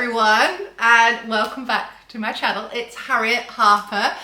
everyone, and welcome back to my channel. It's Harriet Harper.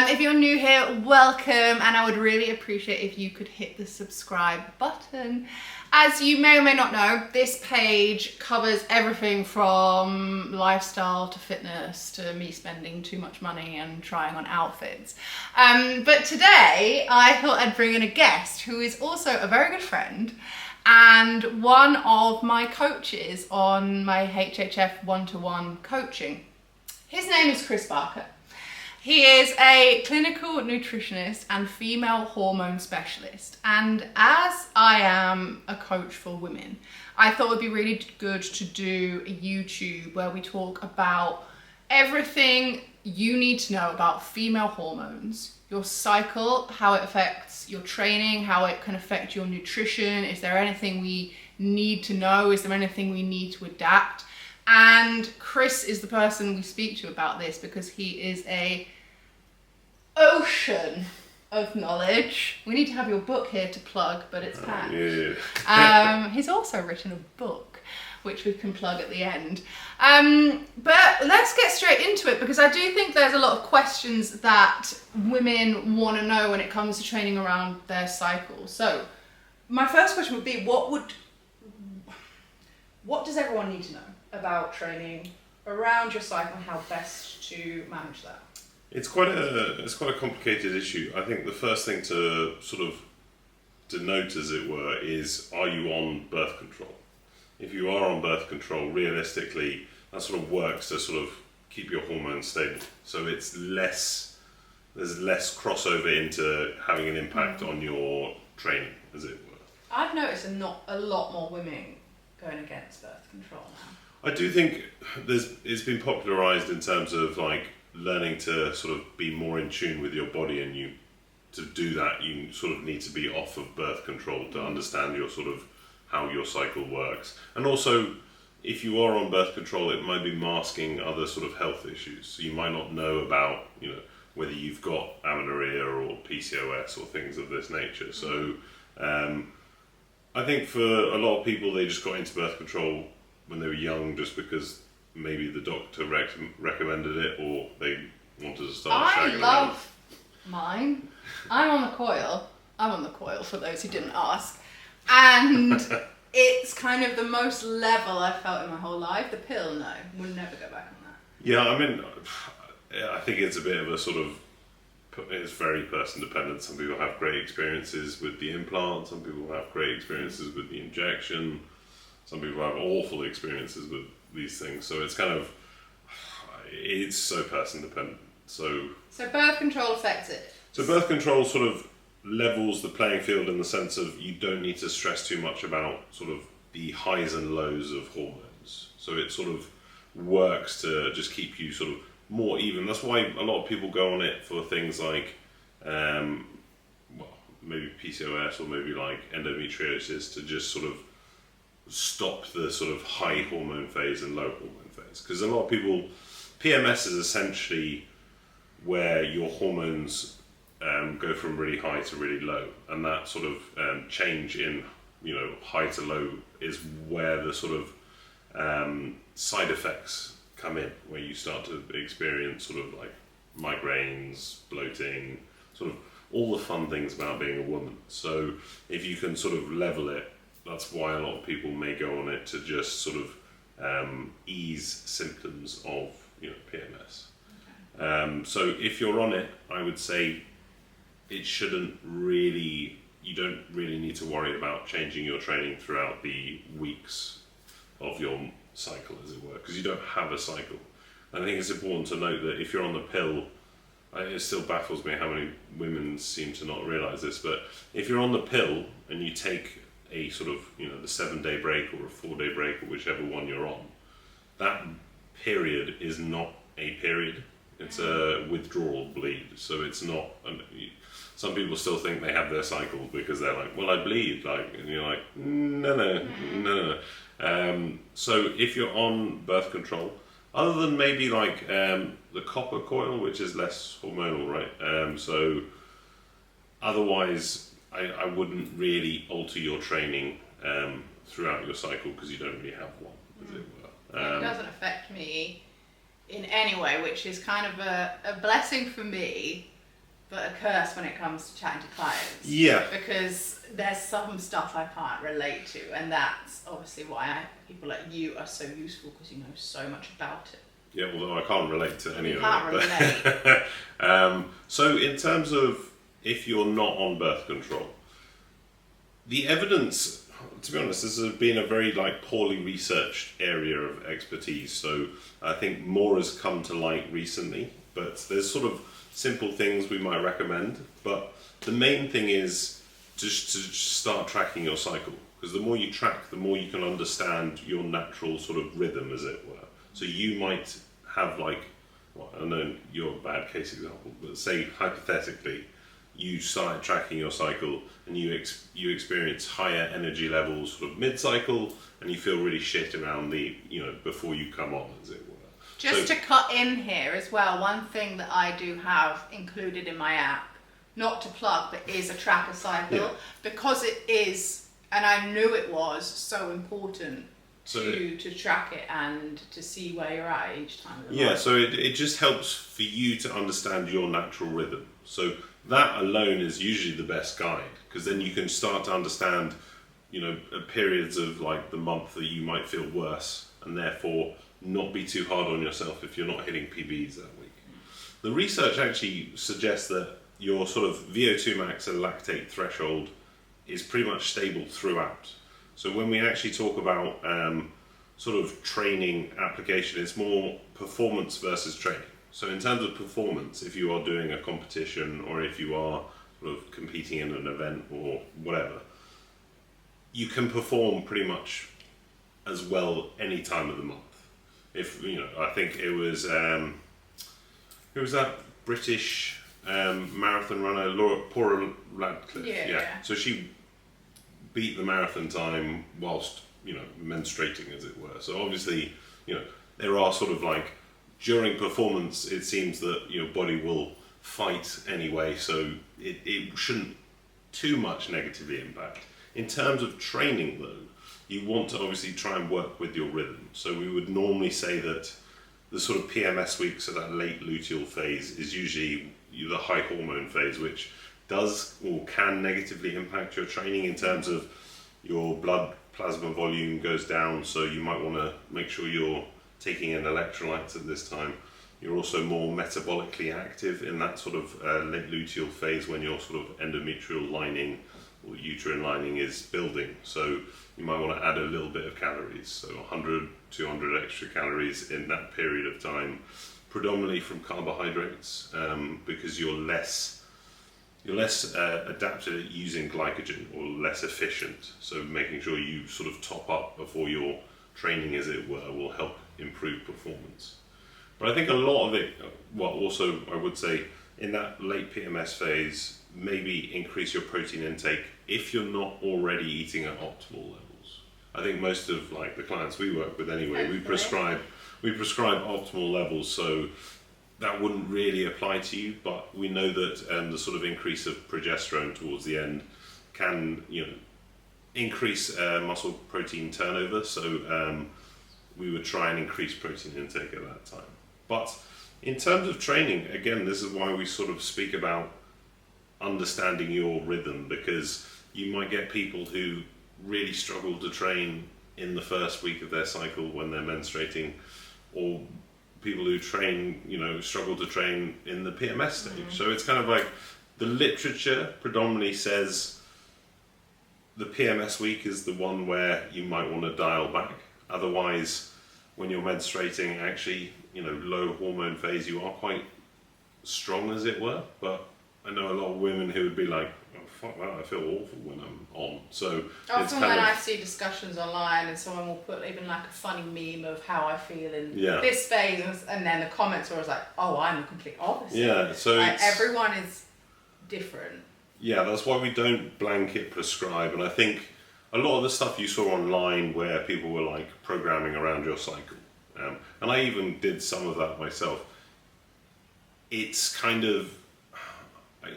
If you're new here, welcome, and I would really appreciate if you could hit the subscribe button. As you may or may not know, this page covers everything from lifestyle to fitness to me spending too much money and trying on outfits. But today I thought I'd bring in a guest who is also a very good friend and one of my coaches on my HHF one-to-one coaching. His name is Chris Barker. He is a clinical nutritionist and female hormone specialist. And as I am a coach for women, I thought it would be really good to do a YouTube where we talk about everything you need to know about female hormones, your cycle, how it affects your training, how it can affect your nutrition. Is there anything we need to know? Is there anything we need to adapt? And Chris is the person we speak to about this because he is a ocean of knowledge. We need to have your book here to plug, but it's packed. He's also written a book, which we can plug at the end. But let's get straight into it because I do think there's a lot of questions that women want to know when it comes to training around their cycle. So my first question would be, what does everyone need to know about training around your cycle and how best to manage that? It's quite a complicated issue. I think the first thing to sort of denote, as it were, is, are you on birth control? If you are on birth control, realistically, that sort of works to sort of keep your hormones stable. So there's less crossover into having an impact on your training, as it were. I've noticed a lot more women going against birth control now. I do think it's been popularised in terms of like learning to sort of be more in tune with your body, and to do that you sort of need to be off of birth control to understand your sort of how your cycle works. And also, if you are on birth control, it might be masking other sort of health issues. So you might not know about, whether you've got amenorrhea or PCOS or things of this nature. So I think for a lot of people, they just got into birth control when they were young just because maybe the doctor recommended it, or they wanted to start shagging around. I love mine. I'm on the coil for those who didn't ask. And it's kind of the most level I've felt in my whole life. The pill, no. We'll never go back on that. Yeah, I mean, I think it's a bit of a sort of, it's very person dependent. Some people have great experiences with the implant. Some people have great experiences with the injection. Some people have awful experiences with these things. So it's so person dependent. So birth control affects it. So birth control sort of levels the playing field in the sense of you don't need to stress too much about sort of the highs and lows of hormones. So it sort of works to just keep you sort of more even. That's why a lot of people go on it for things like maybe PCOS or maybe like endometriosis, to just sort of stop the sort of high hormone phase and low hormone phase. Because a lot of people, PMS is essentially where your hormones go from really high to really low, and that sort of change in high to low is where the sort of side effects come in, where you start to experience sort of like migraines, bloating, sort of all the fun things about being a woman. So if you can sort of level it, that's why a lot of people may go on it to just sort of ease symptoms of PMS. Okay. So if you're on it, I would say you don't really need to worry about changing your training throughout the weeks of your cycle, as it were, because you don't have a cycle. And I think it's important to note that if you're on the pill, it still baffles me how many women seem to not realise this, but if you're on the pill and you take a sort of, the 7-day break or a 4-day break or whichever one you're on, that period is not a period. It's a withdrawal bleed. So it's not, some people still think they have their cycle because they're like, well, I bleed, and you're like, no. So if you're on birth control, other than maybe like the copper coil, which is less hormonal, right? So otherwise, I wouldn't really alter your training throughout your cycle because you don't really have one, as it were. It doesn't affect me in any way, which is kind of a blessing for me, but a curse when it comes to chatting to clients. Yeah. Because there's some stuff I can't relate to, and that's obviously why people like you are so useful, because you know so much about it. Yeah, although I can't relate to any of it. You can't relate. So in terms of if you're not on birth control, the evidence, to be honest, this has been a very poorly researched area of expertise. So I think more has come to light recently, but there's sort of simple things we might recommend. But the main thing is just to start tracking your cycle, because the more you track, the more you can understand your natural sort of rhythm, as it were. So you might have I know you're a bad case example, but say hypothetically, you start tracking your cycle and you experience higher energy levels sort of mid-cycle, and you feel really shit around before you come on, as it were. Just to cut in here as well, one thing that I do have included in my app, not to plug, but is a tracker cycle, because it is, and I knew it was so important to track it and to see where you're at each time of the month. So it just helps for you to understand your natural rhythm. So that alone is usually the best guide, because then you can start to understand, periods of the month that you might feel worse, and therefore not be too hard on yourself if you're not hitting PBs that week. The research actually suggests that your sort of VO2 max and lactate threshold is pretty much stable throughout. So when we actually talk about sort of training application, it's more performance versus training. So in terms of performance, if you are doing a competition or if you are sort of competing in an event or whatever, you can perform pretty much as well any time of the month. If I think it was who was that British marathon runner, Paula Radcliffe? Yeah. So she beat the marathon time whilst menstruating, as it were. So obviously there are sort of during performance, it seems that your body will fight anyway, so it shouldn't too much negatively impact. In terms of training though, you want to obviously try and work with your rhythm. So we would normally say that the sort of PMS week, so that late luteal phase, is usually the high hormone phase, which does or can negatively impact your training in terms of your blood plasma volume goes down, so you might want to make sure you're taking in electrolytes at this time. You're also more metabolically active in that sort of late luteal phase when your sort of endometrial lining or uterine lining is building. So you might want to add a little bit of calories, so 100, 200 extra calories in that period of time, predominantly from carbohydrates, because you're less adapted at using glycogen, or less efficient. So making sure you sort of top up before your training, as it were, will help improve performance. But I think a lot of it, also I would say in that late PMS phase, maybe increase your protein intake if you're not already eating at optimal levels. I think most of the clients we work with anyway, we prescribe optimal levels, so that wouldn't really apply to you, but we know that the sort of increase of progesterone towards the end can increase muscle protein turnover, so we would try and increase protein intake at that time. But in terms of training, again, this is why we sort of speak about understanding your rhythm, because you might get people who really struggle to train in the first week of their cycle when they're menstruating, or people who train, struggle to train in the PMS stage. So it's kind of the literature predominantly says the PMS week is the one where you might want to dial back. Otherwise, when you're menstruating, actually, low hormone phase, you are quite strong, as it were. But I know a lot of women who would be like, oh, fuck that, I feel awful when I'm on. So often when I see discussions online and someone will put even a funny meme of how I feel in this phase, and then the comments are always like, oh, I'm the complete opposite. Yeah, so everyone is different. Yeah, that's why we don't blanket prescribe. And I think a lot of the stuff you saw online where people were programming around your cycle, and I even did some of that myself, it's kind of,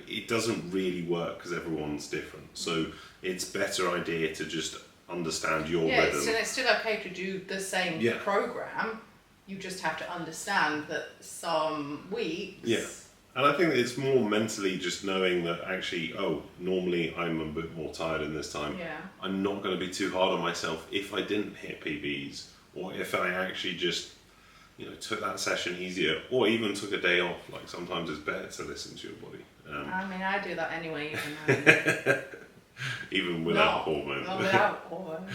it doesn't really work because everyone's different. So it's better idea to just understand your Yeah, rhythm. it's still okay to do the same program. You just have to understand that some weeks. Yeah. And I think it's more mentally just knowing that actually, normally I'm a bit more tired in this time. Yeah. I'm not going to be too hard on myself if I didn't hit PBs, or if I actually just, took that session easier, or even took a day off. Like, sometimes it's better to listen to your body. I mean, I do that anyway, even without hormones. Not without hormones.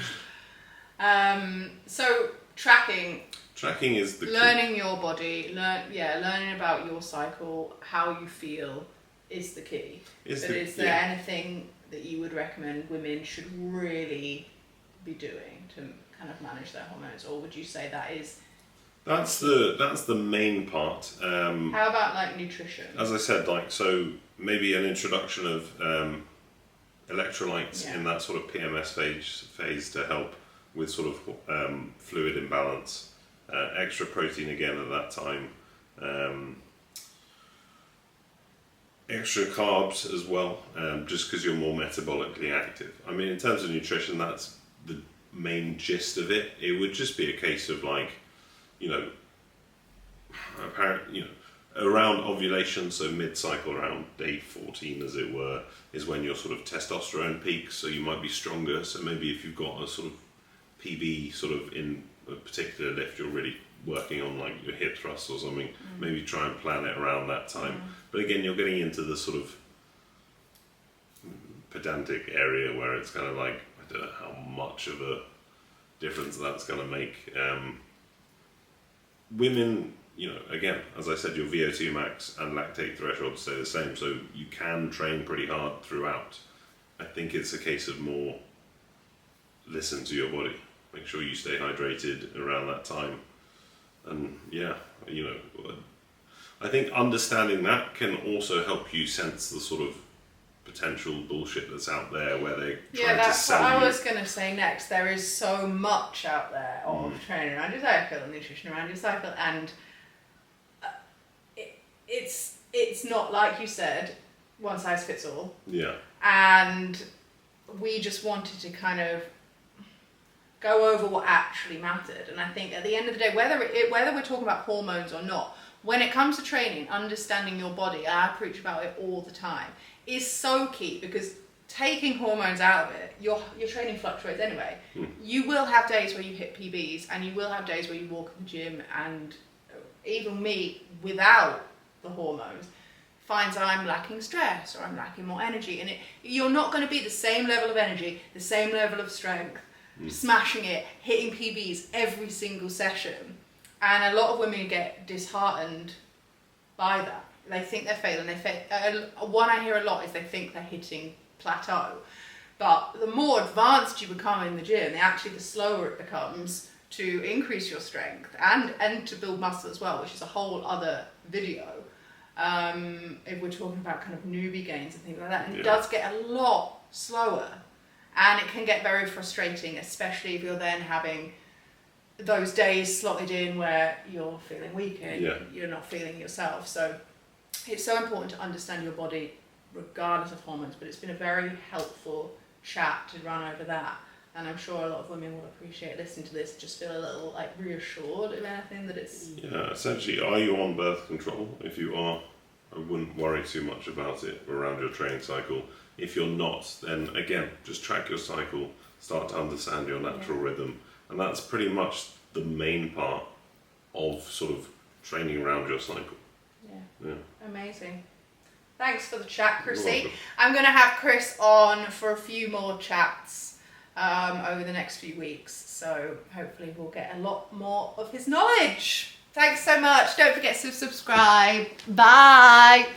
So tracking. Tracking is the learning key. your body, learning about your cycle, how you feel is the key. Is there anything that you would recommend women should really be doing to kind of manage their hormones, or would you say that's the main part? How about like nutrition? As I said, so maybe an introduction of electrolytes in that sort of PMS phase to help with sort of fluid imbalance. Extra protein again at that time, extra carbs as well, just because you're more metabolically active. I mean, in terms of nutrition, that's the main gist of it. It would just be a case of around ovulation, so mid-cycle, around day 14 as it were, is when your sort of testosterone peaks, so you might be stronger. So maybe if you've got a sort of PB sort of in a particular lift, you're really working on like your hip thrusts or something, maybe try and plan it around that time. But again, you're getting into the sort of pedantic area where it's kind of like, I don't know how much of a difference that's going to make. Women, again, as I said, your VO2 max and lactate threshold stay the same, so you can train pretty hard throughout. I think it's a case of more listen to your body. Make sure you stay hydrated around that time. And I think understanding that can also help you sense the sort of potential bullshit that's out there where they're trying to sell you. Yeah, that's what I was going to say next. There is so much out there of training around your cycle and nutrition around your cycle, and it's not, like you said, one size fits all. Yeah. And we just wanted to kind of go over what actually mattered. And I think at the end of the day, whether we're talking about hormones or not, when it comes to training, understanding your body, I preach about it all the time, is so key, because taking hormones out of it, your training fluctuates anyway. You will have days where you hit PBs, and you will have days where you walk in the gym, and even me, without the hormones, finds I'm lacking stress or I'm lacking more energy, and you're not going to be the same level of energy, the same level of strength, smashing it, hitting PBs every single session. And a lot of women get disheartened by that. They think they're failing. One I hear a lot is they think they're hitting plateau. But the more advanced you become in the gym, the slower it becomes to increase your strength and to build muscle as well, which is a whole other video. If we're talking about kind of newbie gains and things like that. And it does get a lot slower. And it can get very frustrating, especially if you're then having those days slotted in where you're feeling weak and you're not feeling yourself. So it's so important to understand your body regardless of hormones, but it's been a very helpful chat to run over that. And I'm sure a lot of women will appreciate listening to this, just feel a little reassured, if anything, that it's... Yeah, essentially, are you on birth control? If you are, I wouldn't worry too much about it around your training cycle. If you're not, then again, just track your cycle, start to understand your natural rhythm. And that's pretty much the main part of sort of training around your cycle. Yeah. Amazing. Thanks for the chat, Chrissy. I'm going to have Chris on for a few more chats over the next few weeks. So hopefully we'll get a lot more of his knowledge. Thanks so much. Don't forget to subscribe. Bye.